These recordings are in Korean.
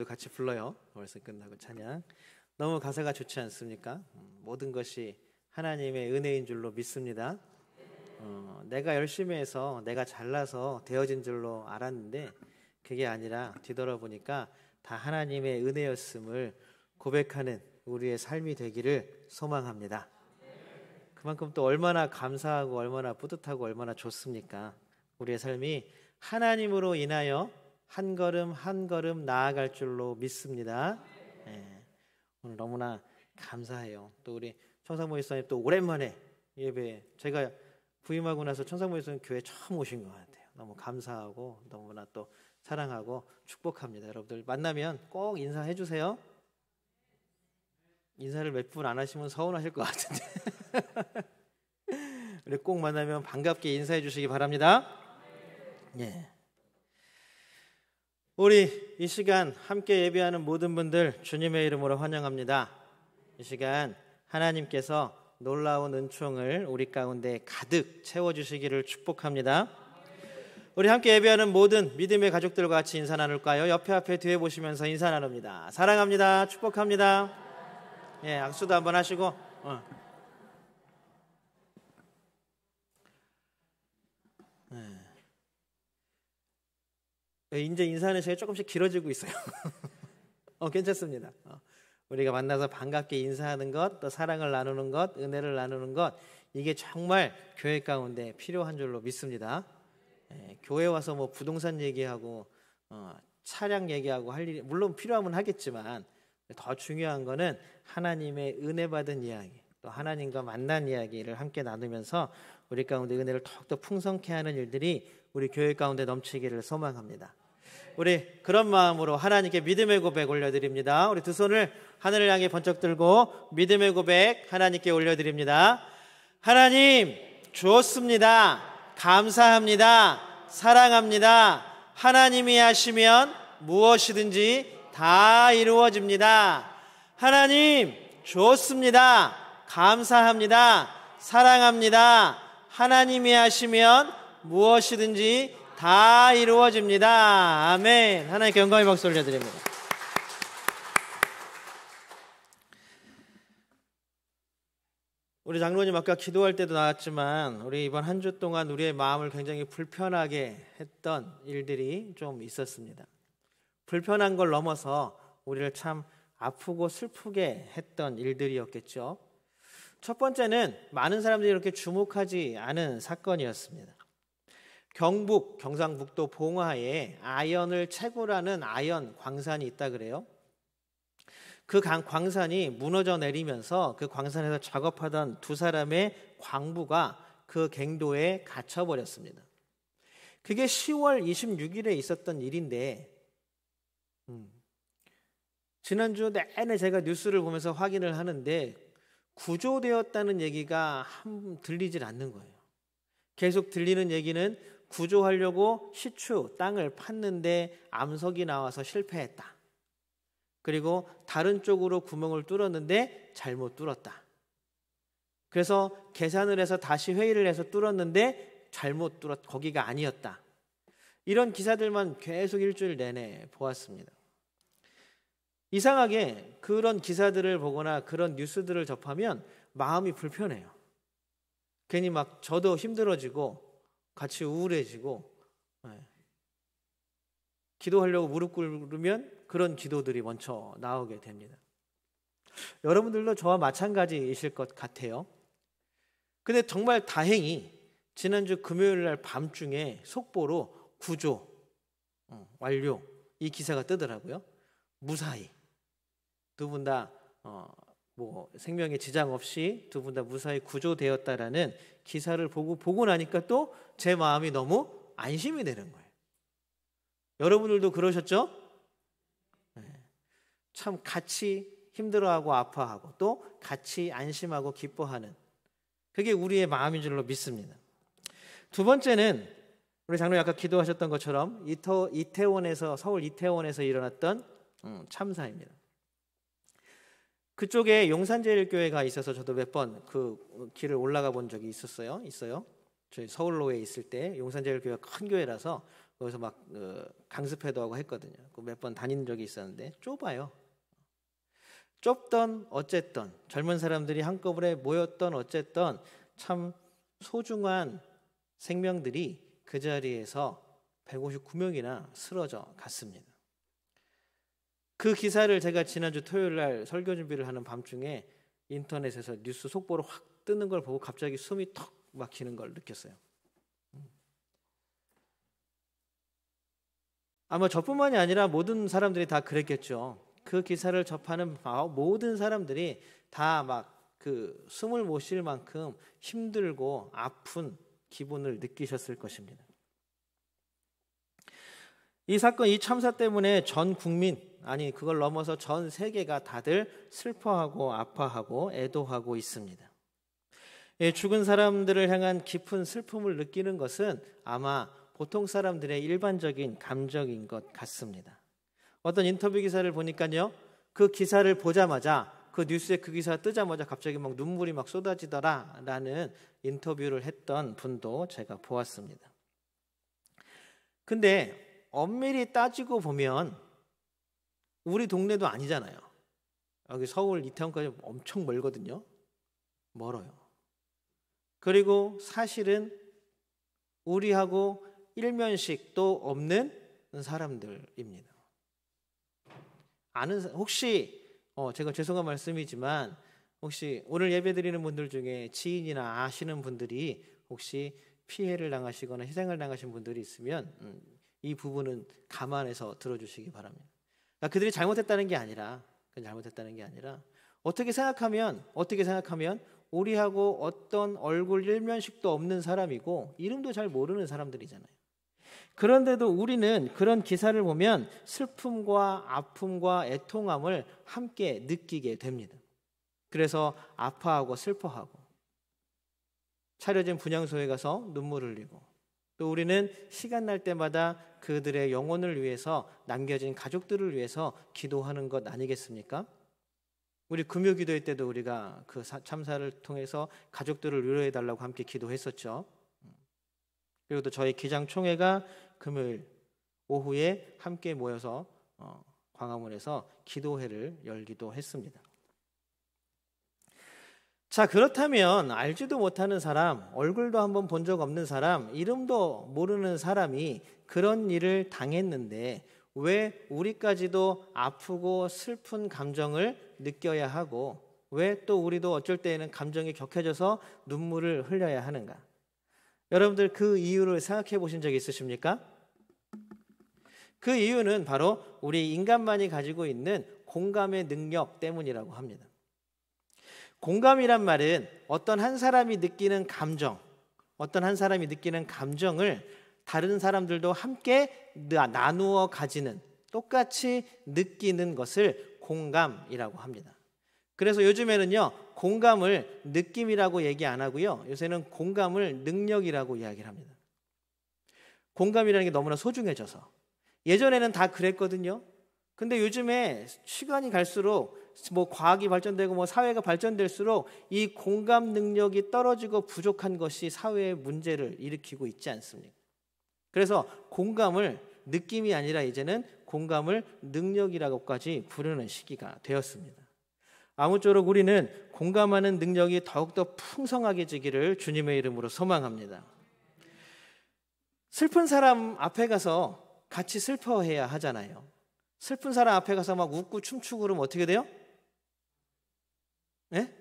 같이 불러요. 벌써 끝나고 찬양. 너무 가사가 좋지 않습니까? 모든 것이 하나님의 은혜인 줄로 믿습니다. 내가 열심히 해서 내가 잘나서 되어진 줄로 알았는데 그게 아니라 뒤돌아보니까 다 하나님의 은혜였음을 고백하는 우리의 삶이 되기를 소망합니다. 그만큼 또 얼마나 감사하고 얼마나 뿌듯하고 얼마나 좋습니까? 우리의 삶이 하나님으로 인하여 한 걸음 한 걸음 나아갈 줄로 믿습니다. 오늘 너무나 감사해요. 또 우리 청상모 목사님 또 오랜만에 예배, 제가 부임하고 나서 청상모 목사님 교회 처음 오신 것 같아요. 너무 감사하고 너무나 또 사랑하고 축복합니다. 여러분들 만나면 꼭 인사해 주세요. 인사를 몇 분 안 하시면 서운하실 것 같은데 우리 꼭 만나면 반갑게 인사해 주시기 바랍니다. 예. 우리 이 시간 함께 예배하는 모든 분들 주님의 이름으로 환영합니다. 이 시간 하나님께서 놀라운 은총을 우리 가운데 가득 채워주시기를 축복합니다. 우리 함께 예배하는 모든 믿음의 가족들과 같이 인사 나눌까요? 옆에 앞에 뒤에 보시면서 인사 나눕니다. 사랑합니다. 축복합니다. 예, 악수도 한번 하시고 이제 인사는 제가 조금씩 길어지고 있어요. 괜찮습니다. 우리가 만나서 반갑게 인사하는 것, 또 사랑을 나누는 것, 은혜를 나누는 것, 이게 정말 교회 가운데 필요한 줄로 믿습니다. 교회 와서 뭐 부동산 얘기하고 차량 얘기하고 할 일이 물론 필요하면 하겠지만 더 중요한 거는 하나님의 은혜 받은 이야기, 또 하나님과 만난 이야기를 함께 나누면서 우리 가운데 은혜를 더욱더 풍성케 하는 일들이 우리 교회 가운데 넘치기를 소망합니다. 우리 그런 마음으로 하나님께 믿음의 고백 올려드립니다. 우리 두 손을 하늘을 향해 번쩍 들고 믿음의 고백 하나님께 올려드립니다. 하나님 주었습니다. 감사합니다. 사랑합니다. 하나님이 하시면 무엇이든지 다 이루어집니다. 하나님 주었습니다. 감사합니다. 사랑합니다. 하나님이 하시면 무엇이든지 다 이루어집니다. 아멘. 하나님께 영광의 박수 올려드립니다. 우리 장로님 아까 기도할 때도 나왔지만 우리 이번 한 주 동안 우리의 마음을 굉장히 불편하게 했던 일들이 좀 있었습니다. 불편한 걸 넘어서 우리를 참 아프고 슬프게 했던 일들이었겠죠. 첫 번째는 많은 사람들이 이렇게 주목하지 않은 사건이었습니다. 경상북도 봉화에 아연을 채굴하는 아연 광산이 있다 그래요. 그 광산이 무너져 내리면서 그 광산에서 작업하던 두 사람의 광부가 그 갱도에 갇혀버렸습니다. 그게 10월 26일에 있었던 일인데 지난주 내내 제가 뉴스를 보면서 확인을 하는데 구조되었다는 얘기가 들리질 않는 거예요. 계속 들리는 얘기는 구조하려고 시추 땅을 팠는데 암석이 나와서 실패했다. 그리고 다른 쪽으로 구멍을 뚫었는데 잘못 뚫었다. 그래서 계산을 해서 다시 회의를 해서 뚫었는데 잘못 거기가 아니었다. 이런 기사들만 계속 일주일 내내 보았습니다. 이상하게 그런 기사들을 보거나 그런 뉴스들을 접하면 마음이 불편해요. 괜히 막 저도 힘들어지고 같이 우울해지고 기도하려고 무릎 꿇으면 그런 기도들이 먼저 나오게 됩니다. 여러분들도 저와 마찬가지이실 것 같아요. 근데 정말 다행히 지난주 금요일 날 밤중에 속보로 구조 완료 이 기사가 뜨더라고요. 무사히 두 분 다 생명에 지장 없이 두 분 다 무사히 구조되었다라는 기사를 보고 나니까 또 제 마음이 너무 안심이 되는 거예요. 여러분들도 그러셨죠? 참 같이 힘들어하고 아파하고 또 같이 안심하고 기뻐하는 그게 우리의 마음인 줄로 믿습니다. 두 번째는 우리 장로님 아까 기도하셨던 것처럼 서울 이태원에서 일어났던 참사입니다. 그쪽에 용산제일교회가 있어서 저도 몇 번 그 길을 올라가 본 적이 있어요. 저희 서울로에 있을 때 용산제일교회가 큰 교회라서 거기서 막 강습회도 하고 했거든요. 몇 번 다닌 적이 있었는데 좁아요. 좁던 어쨌든 젊은 사람들이 한꺼번에 모였던 어쨌든 참 소중한 생명들이 그 자리에서 159명이나 쓰러져 갔습니다. 그 기사를 제가 지난주 토요일 날 설교 준비를 하는 밤중에 인터넷에서 뉴스 속보로 확 뜨는 걸 보고 갑자기 숨이 턱 막히는 걸 느꼈어요. 아마 저뿐만이 아니라 모든 사람들이 다 그랬겠죠. 그 기사를 접하는 모든 사람들이 다 막 그 숨을 못 쉴 만큼 힘들고 아픈 기분을 느끼셨을 것입니다. 이 사건, 이 참사 때문에 전 국민, 아니 그걸 넘어서 전 세계가 다들 슬퍼하고 아파하고 애도하고 있습니다. 죽은 사람들을 향한 깊은 슬픔을 느끼는 것은 아마 보통 사람들의 일반적인 감정인 것 같습니다. 어떤 인터뷰 기사를 보니까요, 그 기사를 보자마자, 그 뉴스에 그 기사가 뜨자마자 갑자기 막 눈물이 막 쏟아지더라 라는 인터뷰를 했던 분도 제가 보았습니다. 근데 엄밀히 따지고 보면 우리 동네도 아니잖아요. 여기 서울 이태원까지 엄청 멀거든요. 멀어요. 그리고 사실은 우리하고 일면식도 없는 사람들입니다. 혹시 제가 죄송한 말씀이지만 혹시 오늘 예배드리는 분들 중에 지인이나 아시는 분들이 혹시 피해를 당하시거나 희생을 당하신 분들이 있으면 이 부분은 감안해서 들어주시기 바랍니다. 그러니까 그들이 잘못했다는 게 아니라 어떻게 생각하면 우리하고 어떤 얼굴 일면식도 없는 사람이고 이름도 잘 모르는 사람들이잖아요. 그런데도 우리는 그런 기사를 보면 슬픔과 아픔과 애통함을 함께 느끼게 됩니다. 그래서 아파하고 슬퍼하고 차려진 분향소에 가서 눈물을 흘리고 또 우리는 시간 날 때마다 그들의 영혼을 위해서 남겨진 가족들을 위해서 기도하는 것 아니겠습니까? 우리 금요기도회 때도 우리가 그 참사를 통해서 가족들을 위로해달라고 함께 기도했었죠. 그리고 또 저희 기장총회가 금요일 오후에 함께 모여서 광화문에서 기도회를 열기도 했습니다. 자, 그렇다면 알지도 못하는 사람, 얼굴도 한번 본 적 없는 사람, 이름도 모르는 사람이 그런 일을 당했는데 왜 우리까지도 아프고 슬픈 감정을 느껴야 하고 왜 또 우리도 어쩔 때에는 감정이 격해져서 눈물을 흘려야 하는가? 여러분들 그 이유를 생각해 보신 적 있으십니까? 그 이유는 바로 우리 인간만이 가지고 있는 공감의 능력 때문이라고 합니다. 공감이란 말은 어떤 한 사람이 느끼는 감정을 다른 사람들도 함께 나누어 가지는, 똑같이 느끼는 것을 공감이라고 합니다. 그래서 요즘에는요, 공감을 느낌이라고 얘기 안 하고요, 요새는 공감을 능력이라고 이야기를 합니다. 공감이라는 게 너무나 소중해져서. 예전에는 다 그랬거든요. 근데 요즘에 시간이 갈수록 과학이 발전되고 사회가 발전될수록 이 공감 능력이 떨어지고 부족한 것이 사회의 문제를 일으키고 있지 않습니까? 그래서 공감을 느낌이 아니라 이제는 공감을 능력이라고까지 부르는 시기가 되었습니다. 아무쪼록 우리는 공감하는 능력이 더욱더 풍성하게지기를 주님의 이름으로 소망합니다. 슬픈 사람 앞에 가서 같이 슬퍼해야 하잖아요. 슬픈 사람 앞에 가서 막 웃고 춤추고 그러면 어떻게 돼요? 네?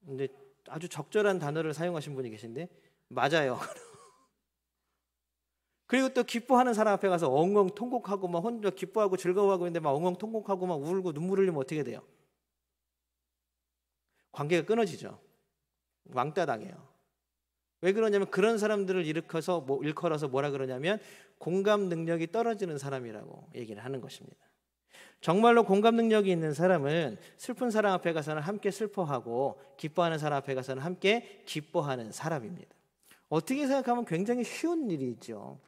근데 아주 적절한 단어를 사용하신 분이 계신데 맞아요. 그리고 또 기뻐하는 사람 앞에 가서 엉엉 통곡하고 막 혼자 기뻐하고 즐거워하고 있는데 막 엉엉 통곡하고 막 울고 눈물 흘리면 어떻게 돼요? 관계가 끊어지죠. 왕따 당해요. 왜 그러냐면 그런 사람들을 일컬어서 뭐라 그러냐면 공감 능력이 떨어지는 사람이라고 얘기를 하는 것입니다. 정말로 공감 능력이 있는 사람은 슬픈 사람 앞에 가서는 함께 슬퍼하고 기뻐하는 사람 앞에 가서는 함께 기뻐하는 사람입니다. 어떻게 생각하면 굉장히 쉬운 일이죠.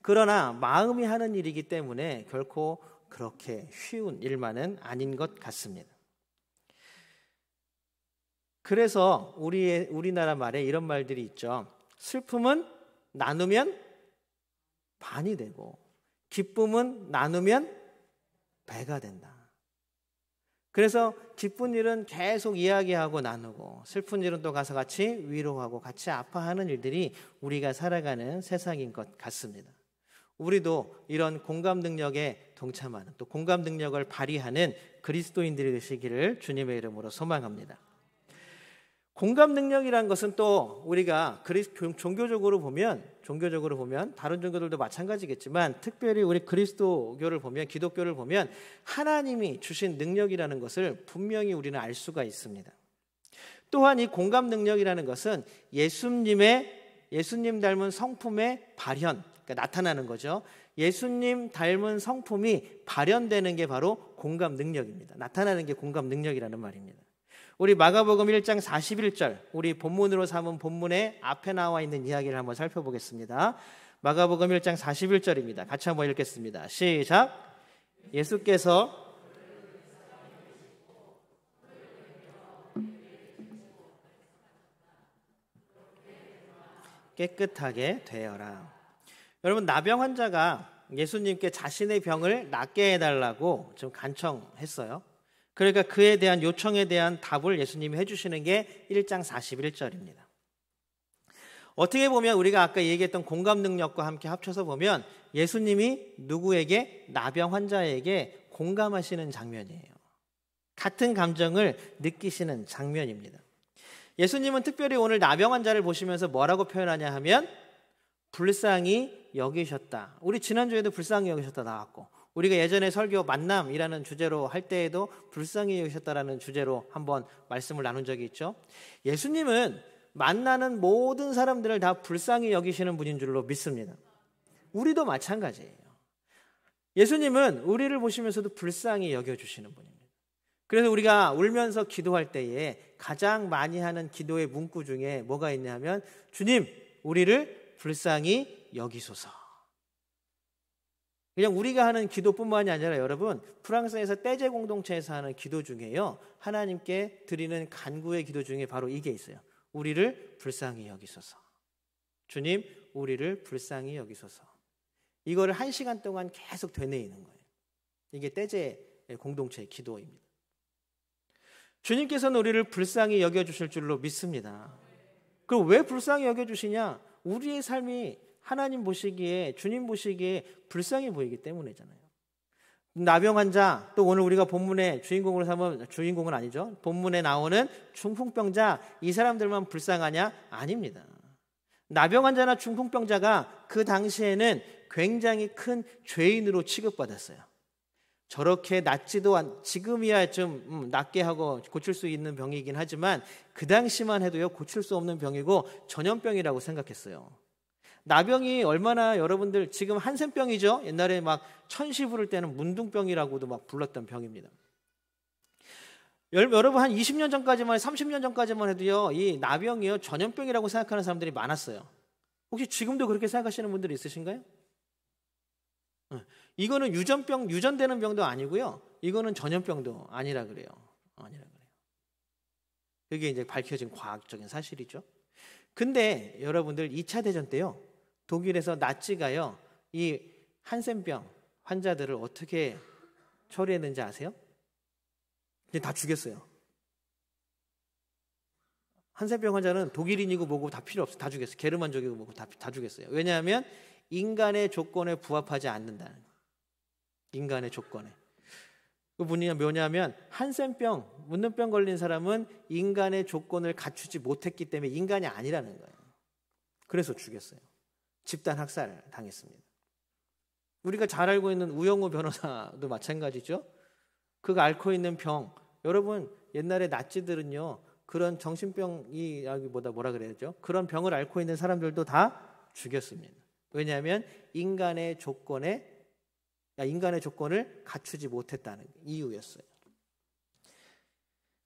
그러나 마음이 하는 일이기 때문에 결코 그렇게 쉬운 일만은 아닌 것 같습니다. 그래서 우리나라 말에 이런 말들이 있죠. 슬픔은 나누면 반이 되고 기쁨은 나누면 배가 된다. 그래서 기쁜 일은 계속 이야기하고 나누고 슬픈 일은 또 가서 같이 위로하고 같이 아파하는 일들이 우리가 살아가는 세상인 것 같습니다. 우리도 이런 공감 능력에 동참하는 또 공감 능력을 발휘하는 그리스도인들이 되시기를 주님의 이름으로 소망합니다. 공감 능력이란 것은 또 우리가 종교적으로 보면 다른 종교들도 마찬가지겠지만 특별히 우리 그리스도교를 보면 기독교를 보면 하나님이 주신 능력이라는 것을 분명히 우리는 알 수가 있습니다. 또한 이 공감 능력이라는 것은 예수님 닮은 성품의 발현, 그러니까 나타나는 거죠. 예수님 닮은 성품이 발현되는 게 바로 공감 능력입니다. 나타나는 게 공감 능력이라는 말입니다. 우리 마가복음 1장 41절, 우리 본문으로 삼은 본문에 앞에 나와 있는 이야기를 한번 살펴보겠습니다. 마가복음 1장 41절입니다. 같이 한번 읽겠습니다. 시작. 예수께서 깨끗하게 되어라. 여러분, 나병 환자가 예수님께 자신의 병을 낫게 해달라고 좀 간청했어요. 그러니까 그에 대한 요청에 대한 답을 예수님이 해주시는 게 1장 41절입니다. 어떻게 보면 우리가 아까 얘기했던 공감 능력과 함께 합쳐서 보면 예수님이 누구에게? 나병 환자에게 공감하시는 장면이에요. 같은 감정을 느끼시는 장면입니다. 예수님은 특별히 오늘 나병 환자를 보시면서 뭐라고 표현하냐 하면 불쌍히 여기셨다. 우리 지난주에도 불쌍히 여기셨다 나왔고 우리가 예전에 설교 만남이라는 주제로 할 때에도 불쌍히 여기셨다라는 주제로 한번 말씀을 나눈 적이 있죠. 예수님은 만나는 모든 사람들을 다 불쌍히 여기시는 분인 줄로 믿습니다. 우리도 마찬가지예요. 예수님은 우리를 보시면서도 불쌍히 여겨주시는 분입니다. 그래서 우리가 울면서 기도할 때에 가장 많이 하는 기도의 문구 중에 뭐가 있냐면 주님, 우리를 불쌍히 여기소서. 그냥 우리가 하는 기도뿐만이 아니라 여러분 프랑스에서 떼제 공동체에서 하는 기도 중에요 하나님께 드리는 간구의 기도 중에 바로 이게 있어요. 우리를 불쌍히 여기소서. 주님, 우리를 불쌍히 여기소서. 이거를 1시간 동안 계속 되뇌이는 거예요. 이게 떼제 공동체의 기도입니다. 주님께서는 우리를 불쌍히 여겨주실 줄로 믿습니다. 그럼 왜 불쌍히 여겨주시냐? 우리의 삶이 하나님 보시기에, 주님 보시기에 불쌍히 보이기 때문이잖아요. 나병 환자, 또 오늘 우리가 본문의 주인공으로 삼은, 주인공은 아니죠. 본문에 나오는 중풍병자, 이 사람들만 불쌍하냐? 아닙니다. 나병 환자나 중풍병자가 그 당시에는 굉장히 큰 죄인으로 취급받았어요. 저렇게 낫지도 지금이야 좀 낫게 하고 고칠 수 있는 병이긴 하지만 그 당시만 해도요 고칠 수 없는 병이고 전염병이라고 생각했어요. 나병이 얼마나 여러분들 지금 한센병이죠. 옛날에 막 천시 부를 때는 문둥병이라고도 막 불렀던 병입니다. 여러분 한 20년 전까지만 30년 전까지만 해도요 이 나병이요 전염병이라고 생각하는 사람들이 많았어요. 혹시 지금도 그렇게 생각하시는 분들이 있으신가요? 이거는 유전되는 병도 아니고요. 이거는 전염병도 아니라 그래요. 그게 이제 밝혀진 과학적인 사실이죠. 근데 여러분들 2차 대전 때요. 독일에서 나치가요. 이 한센병 환자들을 어떻게 처리했는지 아세요? 그냥 다 죽였어요. 한센병 환자는 독일인이고 뭐고 다 필요 없어요. 다 죽였어요. 게르만족이고 뭐고 다 죽였어요. 왜냐하면 인간의 조건에 부합하지 않는다는 거예요. 인간의 조건에. 그 분이 뭐냐면 한센병, 문둥병 걸린 사람은 인간의 조건을 갖추지 못했기 때문에 인간이 아니라는 거예요. 그래서 죽였어요. 집단 학살 당했습니다. 우리가 잘 알고 있는 우영우 변호사도 마찬가지죠. 그가 앓고 있는 병, 여러분 옛날에 나치들은요 그런 정신병이 뭐라 그래야죠? 그런 병을 앓고 있는 사람들도 다 죽였습니다. 왜냐하면 인간의 조건을 갖추지 못했다는 이유였어요.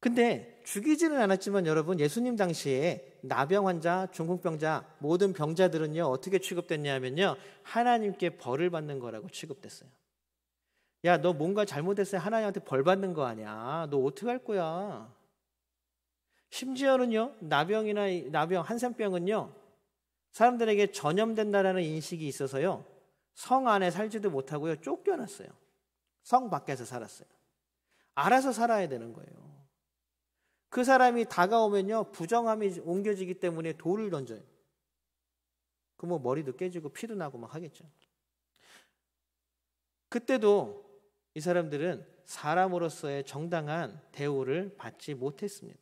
근데 죽이지는 않았지만 여러분 예수님 당시에 나병 환자, 중풍병자 모든 병자들은요 어떻게 취급됐냐면요 하나님께 벌을 받는 거라고 취급됐어요. 야, 너 뭔가 잘못했어요. 하나님한테 벌 받는 거 아니야. 너 어떻게 할 거야? 심지어는요 나병 한센병은요 사람들에게 전염된다라는 인식이 있어서요, 성 안에 살지도 못하고요, 쫓겨났어요. 성 밖에서 살았어요. 알아서 살아야 되는 거예요. 그 사람이 다가오면요, 부정함이 옮겨지기 때문에 돌을 던져요. 그 뭐 머리도 깨지고 피도 나고 막 하겠죠. 그때도 이 사람들은 사람으로서의 정당한 대우를 받지 못했습니다.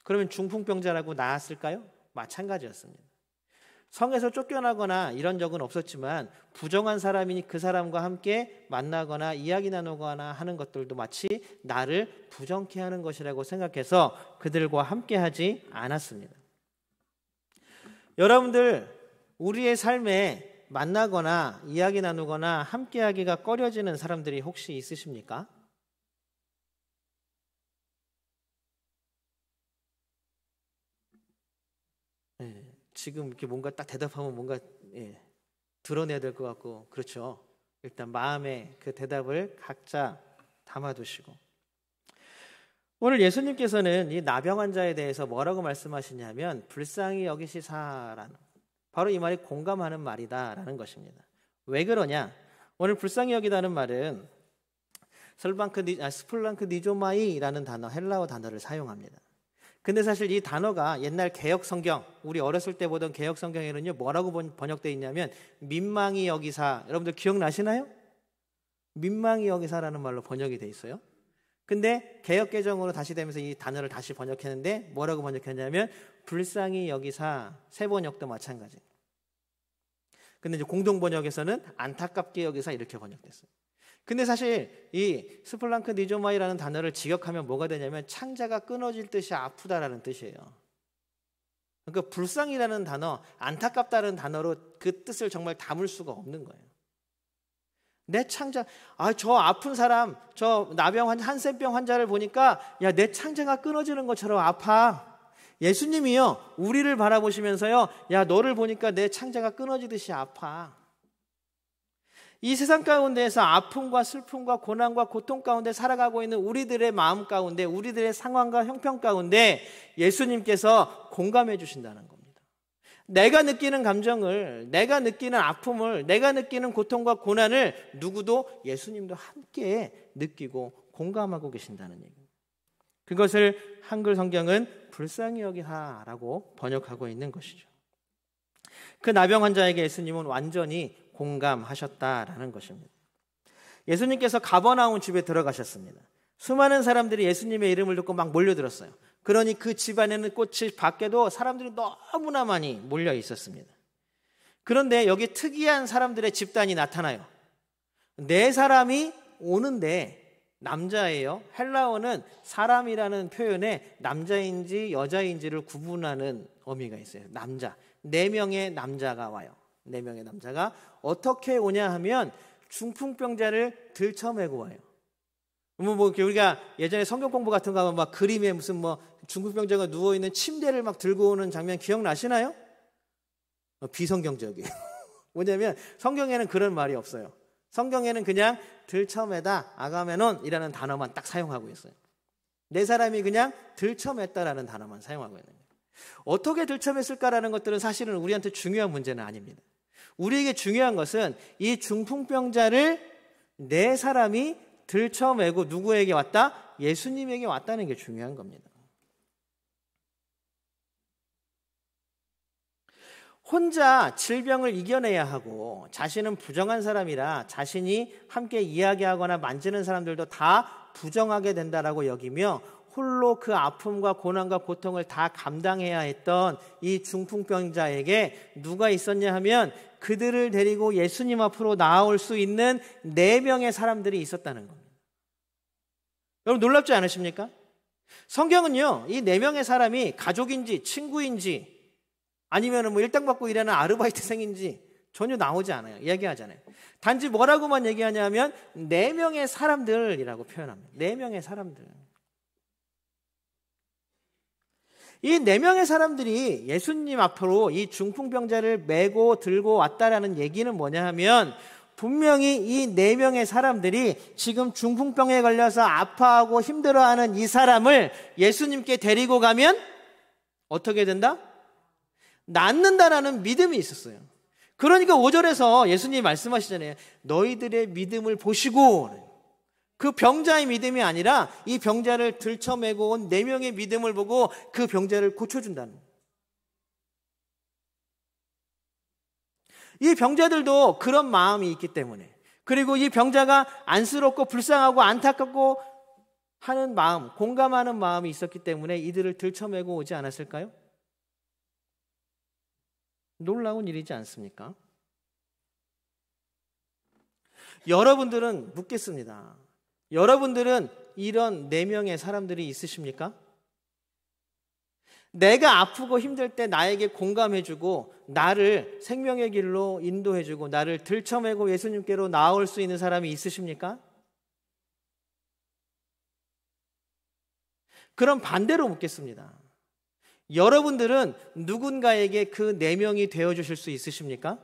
그러면 중풍병자라고 나았을까요? 마찬가지였습니다. 성에서 쫓겨나거나 이런 적은 없었지만 부정한 사람이니 그 사람과 함께 만나거나 이야기 나누거나 하는 것들도 마치 나를 부정케 하는 것이라고 생각해서 그들과 함께하지 않았습니다. 여러분들, 우리의 삶에 만나거나 이야기 나누거나 함께하기가 꺼려지는 사람들이 혹시 있으십니까? 지금 이렇게 뭔가 딱 대답하면 뭔가 드러내야 될 것 같고, 그렇죠. 일단 마음에 그 대답을 각자 담아두시고, 오늘 예수님께서는 이 나병 환자에 대해서 뭐라고 말씀하시냐면 불쌍히 여기시사라는, 바로 이 말이 공감하는 말이다라는 것입니다. 왜 그러냐? 오늘 불쌍히 여기다는 말은 스플랑크 니조마이라는 단어, 헬라어 단어를 사용합니다. 근데 사실 이 단어가 옛날 개역 성경, 우리 어렸을 때 보던 개역 성경에는요, 뭐라고 번역되어 있냐면 민망히 여기사. 여러분들 기억나시나요? 민망히 여기사라는 말로 번역이 되어 있어요. 근데 개역 개정으로 다시 되면서 이 단어를 다시 번역했는데 뭐라고 번역했냐면 불쌍히 여기사. 새 번역도 마찬가지. 근데 이제 공동 번역에서는 안타깝게 여기사 이렇게 번역됐어요. 근데 사실 이 스플랑크 니조마이라는 단어를 직역하면 뭐가 되냐면 창자가 끊어질 듯이 아프다라는 뜻이에요. 그러니까 불쌍이라는 단어, 안타깝다는 단어로 그 뜻을 정말 담을 수가 없는 거예요. 내 창자, 저 아픈 사람, 저 나병 한센병 환자를 보니까 야, 내 창자가 끊어지는 것처럼 아파. 예수님이요, 우리를 바라보시면서요, 야, 너를 보니까 내 창자가 끊어지듯이 아파. 이 세상 가운데에서 아픔과 슬픔과 고난과 고통 가운데 살아가고 있는 우리들의 마음 가운데, 우리들의 상황과 형편 가운데 예수님께서 공감해 주신다는 겁니다. 내가 느끼는 감정을, 내가 느끼는 아픔을, 내가 느끼는 고통과 고난을 누구도, 예수님도 함께 느끼고 공감하고 계신다는 얘기입니다. 그것을 한글 성경은 불쌍히 여기사라고 번역하고 있는 것이죠. 그 나병 환자에게 예수님은 완전히 공감하셨다라는 것입니다. 예수님께서 가버나움 집에 들어가셨습니다. 수많은 사람들이 예수님의 이름을 듣고 막 몰려들었어요. 그러니 그 집안에는 꽃이 밖에도 사람들이 너무나 많이 몰려 있었습니다. 그런데 여기 특이한 사람들의 집단이 나타나요. 네 사람이 오는데 남자예요. 헬라어는 사람이라는 표현에 남자인지 여자인지를 구분하는 의미가 있어요. 남자. 4명의 남자가 와요. 4명의 남자가 어떻게 오냐 하면 중풍병자를 들쳐매고 와요. 우리가 예전에 성경 공부 같은 거 하면 막 그림에 무슨 중풍병자가 누워있는 침대를 막 들고 오는 장면 기억나시나요? 비성경적이에요. 뭐냐면 성경에는 그런 말이 없어요. 성경에는 그냥 들쳐매다, 아가메논이라는 단어만 딱 사용하고 있어요. 4사람이 그냥 들쳐맸다라는 단어만 사용하고 있는 거예요. 어떻게 들쳐맸을까라는 것들은 사실은 우리한테 중요한 문제는 아닙니다. 우리에게 중요한 것은 이 중풍병자를 4사람이 들쳐매고 누구에게 왔다? 예수님에게 왔다는 게 중요한 겁니다. 혼자 질병을 이겨내야 하고 자신은 부정한 사람이라 자신이 함께 이야기하거나 만지는 사람들도 다 부정하게 된다라고 여기며 홀로 그 아픔과 고난과 고통을 다 감당해야 했던 이 중풍병자에게 누가 있었냐 하면 그들을 데리고 예수님 앞으로 나아올 수 있는 4명의 사람들이 있었다는 겁니다. 여러분 놀랍지 않으십니까? 성경은요, 이 4명의 사람이 가족인지 친구인지 아니면 일당받고 일하는 아르바이트생인지 전혀 나오지 않아요. 이야기하잖아요. 단지 뭐라고만 얘기하냐면 4명의 사람들이라고 표현합니다. 4명의 사람들. 이 4명의 사람들이 예수님 앞으로 이 중풍병자를 메고 들고 왔다라는 얘기는 뭐냐 하면 분명히 이 4명의 사람들이 지금 중풍병에 걸려서 아파하고 힘들어하는 이 사람을 예수님께 데리고 가면 어떻게 된다? 낫는다라는 믿음이 있었어요. 그러니까 5절에서 예수님이 말씀하시잖아요. 너희들의 믿음을 보시고, 그 병자의 믿음이 아니라 이 병자를 들쳐매고 온 4명의 믿음을 보고 그 병자를 고쳐준다는 거예요. 이 병자들도 그런 마음이 있기 때문에, 그리고 이 병자가 안쓰럽고 불쌍하고 안타깝고 하는 마음, 공감하는 마음이 있었기 때문에 이들을 들쳐매고 오지 않았을까요? 놀라운 일이지 않습니까? 여러분들은 묻겠습니다. 여러분들은 이런 4명의 사람들이 있으십니까? 내가 아프고 힘들 때 나에게 공감해주고 나를 생명의 길로 인도해주고 나를 들쳐매고 예수님께로 나올 수 있는 사람이 있으십니까? 그럼 반대로 묻겠습니다. 여러분들은 누군가에게 그 4명이 되어주실 수 있으십니까?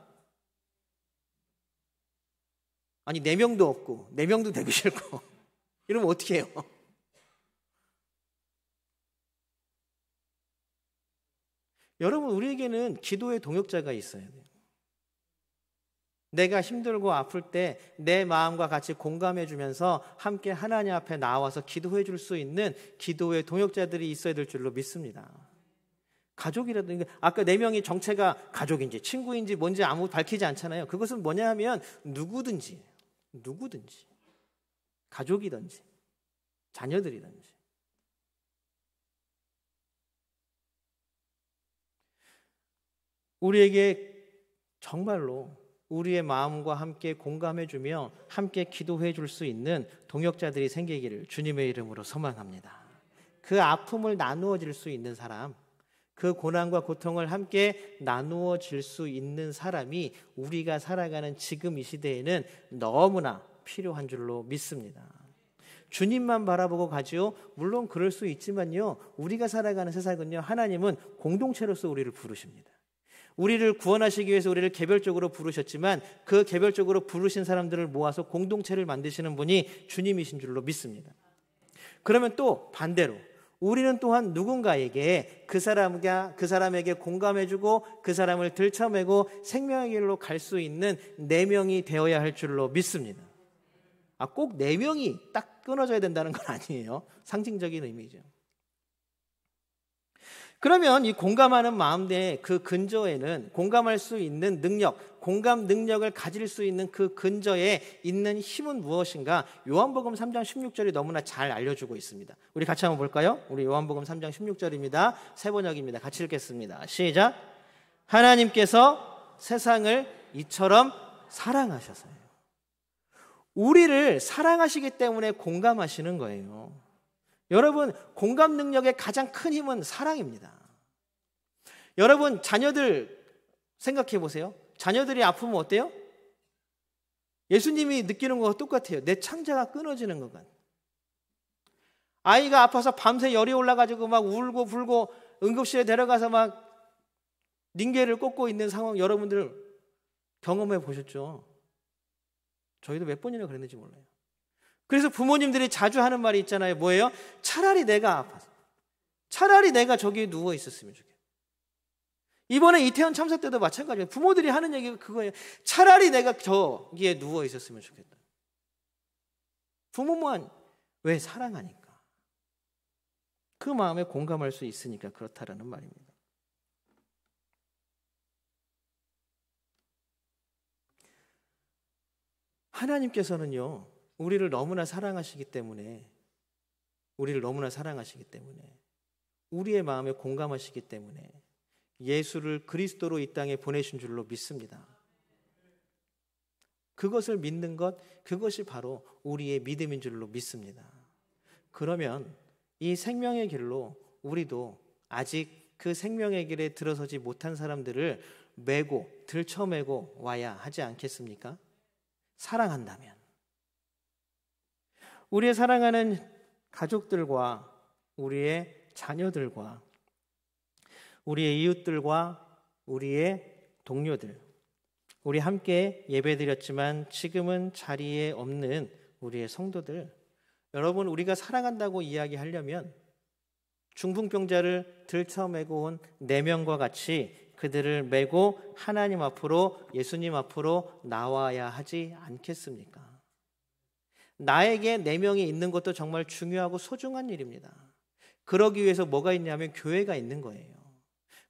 아니 4명도 없고 4명도 되기 싫고 이러면 어떻게 해요? 여러분, 우리에게는 기도의 동역자가 있어야 돼요. 내가 힘들고 아플 때 내 마음과 같이 공감해 주면서 함께 하나님 앞에 나와서 기도해 줄 수 있는 기도의 동역자들이 있어야 될 줄로 믿습니다. 가족이라든가, 아까 4명이 정체가 가족인지 친구인지 뭔지 아무 밝히지 않잖아요. 그것은 뭐냐 하면 누구든지 가족이든지 자녀들이든지. 우리에게 정말로 우리의 마음과 함께 공감해주며 함께 기도해 줄 수 있는 동역자들이 생기기를 주님의 이름으로 소망합니다. 그 아픔을 나누어 줄 수 있는 사람, 그 고난과 고통을 함께 나누어 줄 수 있는 사람이 우리가 살아가는 지금 이 시대에는 너무나 필요한 줄로 믿습니다. 주님만 바라보고 가지요. 물론 그럴 수 있지만요, 우리가 살아가는 세상은요, 하나님은 공동체로서 우리를 부르십니다. 우리를 구원하시기 위해서 우리를 개별적으로 부르셨지만 그 개별적으로 부르신 사람들을 모아서 공동체를 만드시는 분이 주님이신 줄로 믿습니다. 그러면 또 반대로 우리는 또한 누군가에게 그 사람에게 공감해주고 그 사람을 들쳐매고 생명의 길로 갈 수 있는 4명이 되어야 할 줄로 믿습니다. 꼭 4명이 딱 끊어져야 된다는 건 아니에요. 상징적인 의미죠. 그러면 이 공감하는 마음의 그 근저에는 공감할 수 있는 능력, 공감 능력을 가질 수 있는 그 근저에 있는 힘은 무엇인가? 요한복음 3장 16절이 너무나 잘 알려주고 있습니다. 우리 같이 한번 볼까요? 우리 요한복음 3장 16절입니다. 새 번역입니다. 같이 읽겠습니다. 시작. 하나님께서 세상을 이처럼 사랑하셔서요. 우리를 사랑하시기 때문에 공감하시는 거예요. 여러분, 공감 능력의 가장 큰 힘은 사랑입니다. 여러분, 자녀들 생각해 보세요. 자녀들이 아프면 어때요? 예수님이 느끼는 거와 똑같아요. 내 창자가 끊어지는 것 같아요. 아이가 아파서 밤새 열이 올라가지고 막 울고 불고 응급실에 데려가서 막 닝게를 꽂고 있는 상황 여러분들 경험해 보셨죠? 저희도 몇 번이나 그랬는지 몰라요. 그래서 부모님들이 자주 하는 말이 있잖아요. 뭐예요? 차라리 내가 아파서, 차라리 내가 저기에 누워 있었으면 좋겠다. 이번에 이태원 참사 때도 마찬가지예요. 부모들이 하는 얘기가 그거예요. 차라리 내가 저기에 누워 있었으면 좋겠다. 부모만 왜 사랑하니까, 그 마음에 공감할 수 있으니까 그렇다라는 말입니다. 하나님께서는요, 우리를 너무나 사랑하시기 때문에 우리의 마음에 공감하시기 때문에 예수를 그리스도로 이 땅에 보내신 줄로 믿습니다. 그것을 믿는 것, 그것이 바로 우리의 믿음인 줄로 믿습니다. 그러면 이 생명의 길로 우리도 아직 그 생명의 길에 들어서지 못한 사람들을 메고 들쳐매고 와야 하지 않겠습니까? 사랑한다면. 우리의 사랑하는 가족들과 우리의 자녀들과 우리의 이웃들과 우리의 동료들, 우리 함께 예배드렸지만 지금은 자리에 없는 우리의 성도들, 여러분, 우리가 사랑한다고 이야기하려면 중풍병자를 들쳐매고 온 4명과 같이 그들을 메고 하나님 앞으로, 예수님 앞으로 나와야 하지 않겠습니까? 나에게 4명이 있는 것도 정말 중요하고 소중한 일입니다. 그러기 위해서 뭐가 있냐면 교회가 있는 거예요.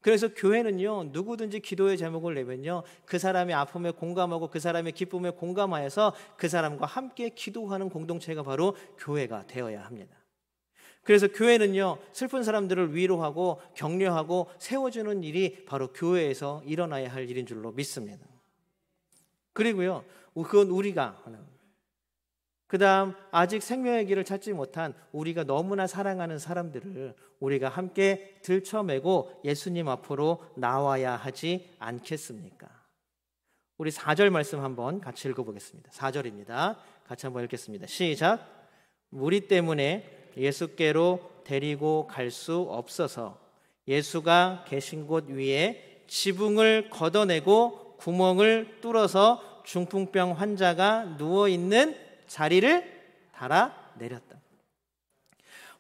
그래서 교회는요, 누구든지 기도의 제목을 내면요, 그 사람의 아픔에 공감하고 그 사람의 기쁨에 공감하여서 그 사람과 함께 기도하는 공동체가 바로 교회가 되어야 합니다. 그래서 교회는요, 슬픈 사람들을 위로하고 격려하고 세워주는 일이 바로 교회에서 일어나야 할 일인 줄로 믿습니다. 그리고요, 그건 우리가 하는, 그 다음 아직 생명의 길을 찾지 못한 우리가 너무나 사랑하는 사람들을 우리가 함께 들쳐매고 예수님 앞으로 나와야 하지 않겠습니까? 우리 4절 말씀 한번 같이 읽어보겠습니다. 4절입니다. 같이 한번 읽겠습니다. 시작. 무리 때문에 예수께로 데리고 갈 수 없어서 예수가 계신 곳 위에 지붕을 걷어내고 구멍을 뚫어서 중풍병 환자가 누워있는 자리를 달아내렸다.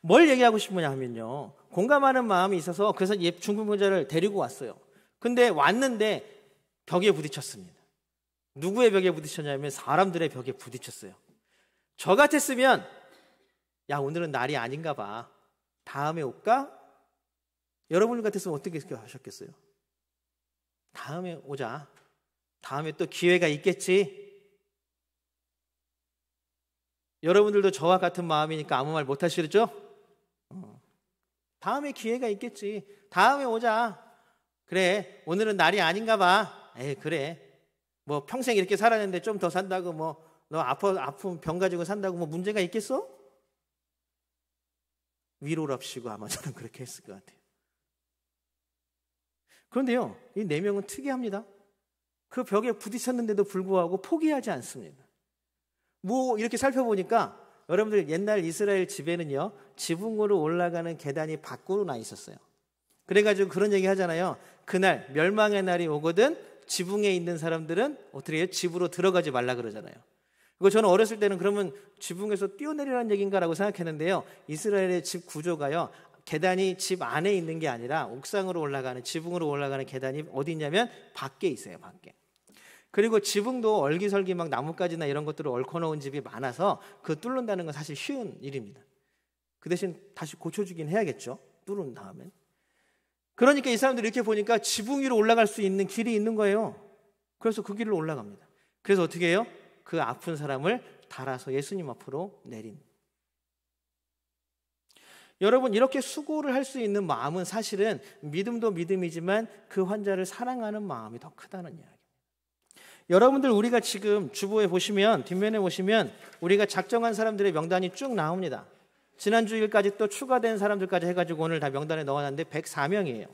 뭘 얘기하고 싶으냐 하면요, 공감하는 마음이 있어서 그래서 중풍병자를 데리고 왔어요. 근데 왔는데 벽에 부딪혔습니다. 누구의 벽에 부딪혔냐면 사람들의 벽에 부딪혔어요. 저 같았으면 야, 오늘은 날이 아닌가 봐, 다음에 올까? 여러분 같았으면 어떻게 하셨겠어요? 다음에 오자, 다음에 또 기회가 있겠지. 여러분들도 저와 같은 마음이니까 아무 말 못 하시죠? 다음에 기회가 있겠지. 다음에 오자. 그래, 오늘은 날이 아닌가 봐. 그래. 뭐 평생 이렇게 살았는데 좀 더 산다고 뭐 너 아픈 병 가지고 산다고 뭐 문제가 있겠어? 위로랍시고 아마 저는 그렇게 했을 것 같아요. 그런데요, 이 4명은 특이합니다. 그 벽에 부딪혔는데도 불구하고 포기하지 않습니다. 뭐 이렇게 살펴보니까 여러분들 옛날 이스라엘 집에는요, 지붕으로 올라가는 계단이 밖으로 나 있었어요. 그래가지고 그런 얘기 하잖아요. 그날 멸망의 날이 오거든 지붕에 있는 사람들은 어떻게 해요? 집으로 들어가지 말라 그러잖아요. 이거 저는 어렸을 때는 그러면 지붕에서 뛰어내리라는 얘기인가라고 생각했는데요, 이스라엘의 집 구조가요, 계단이 집 안에 있는 게 아니라 옥상으로 올라가는, 지붕으로 올라가는 계단이 어디 있냐면 밖에 있어요. 밖에. 그리고 지붕도 얼기설기 막 나뭇가지나 이런 것들을 얽어놓은 집이 많아서 그 뚫는다는 건 사실 쉬운 일입니다. 그 대신 다시 고쳐주긴 해야겠죠, 뚫은 다음엔. 그러니까 이 사람들이 이렇게 보니까 지붕 위로 올라갈 수 있는 길이 있는 거예요. 그래서 그 길로 올라갑니다. 그래서 어떻게 해요? 그 아픈 사람을 달아서 예수님 앞으로 내린. 여러분, 이렇게 수고를 할 수 있는 마음은 사실은 믿음도 믿음이지만 그 환자를 사랑하는 마음이 더 크다는 이야기입니다. 여러분들, 우리가 지금 주보에 보시면, 뒷면에 보시면 우리가 작정한 사람들의 명단이 쭉 나옵니다. 지난 주일까지 또 추가된 사람들까지 해가지고 오늘 다 명단에 넣어놨는데 104명이에요.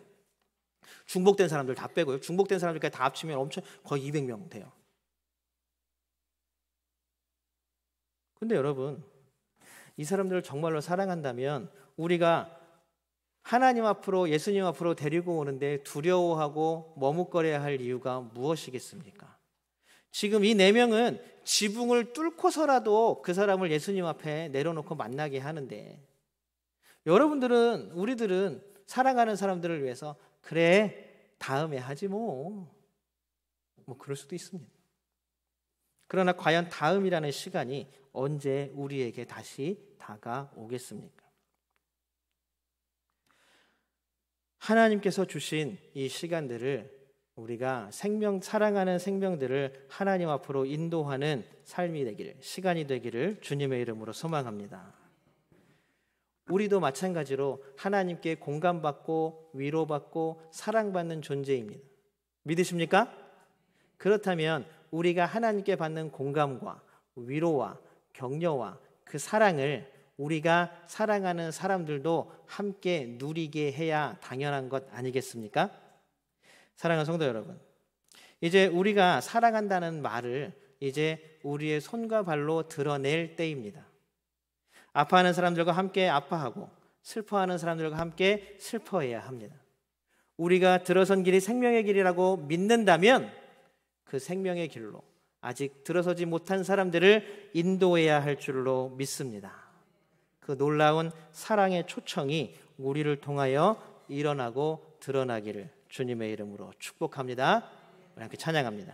중복된 사람들 다 빼고요. 중복된 사람들까지 다 합치면 엄청 거의 200명 돼요. 근데 여러분, 이 사람들을 정말로 사랑한다면 우리가 하나님 앞으로, 예수님 앞으로 데리고 오는데 두려워하고 머뭇거려야 할 이유가 무엇이겠습니까? 지금 이 4명은 지붕을 뚫고서라도 그 사람을 예수님 앞에 내려놓고 만나게 하는데, 여러분들은, 우리들은 사랑하는 사람들을 위해서 그래, 다음에 하지 뭐 그럴 수도 있습니다. 그러나 과연 다음이라는 시간이 언제 우리에게 다시 다가오겠습니까? 하나님께서 주신 이 시간들을 우리가 사랑하는 생명들을 하나님 앞으로 인도하는 삶이 되기를, 시간이 되기를 주님의 이름으로 소망합니다. 우리도 마찬가지로 하나님께 공감받고 위로받고 사랑받는 존재입니다. 믿으십니까? 그렇다면 우리가 하나님께 받는 공감과 위로와 격려와 그 사랑을 우리가 사랑하는 사람들도 함께 누리게 해야 당연한 것 아니겠습니까? 사랑하는 성도 여러분, 이제 우리가 사랑한다는 말을 이제 우리의 손과 발로 드러낼 때입니다. 아파하는 사람들과 함께 아파하고 슬퍼하는 사람들과 함께 슬퍼해야 합니다. 우리가 들어선 길이 생명의 길이라고 믿는다면 그 생명의 길로 아직 들어서지 못한 사람들을 인도해야 할 줄로 믿습니다. 그 놀라운 사랑의 초청이 우리를 통하여 일어나고 드러나기를 주님의 이름으로 축복합니다. 우리 함께 찬양합니다.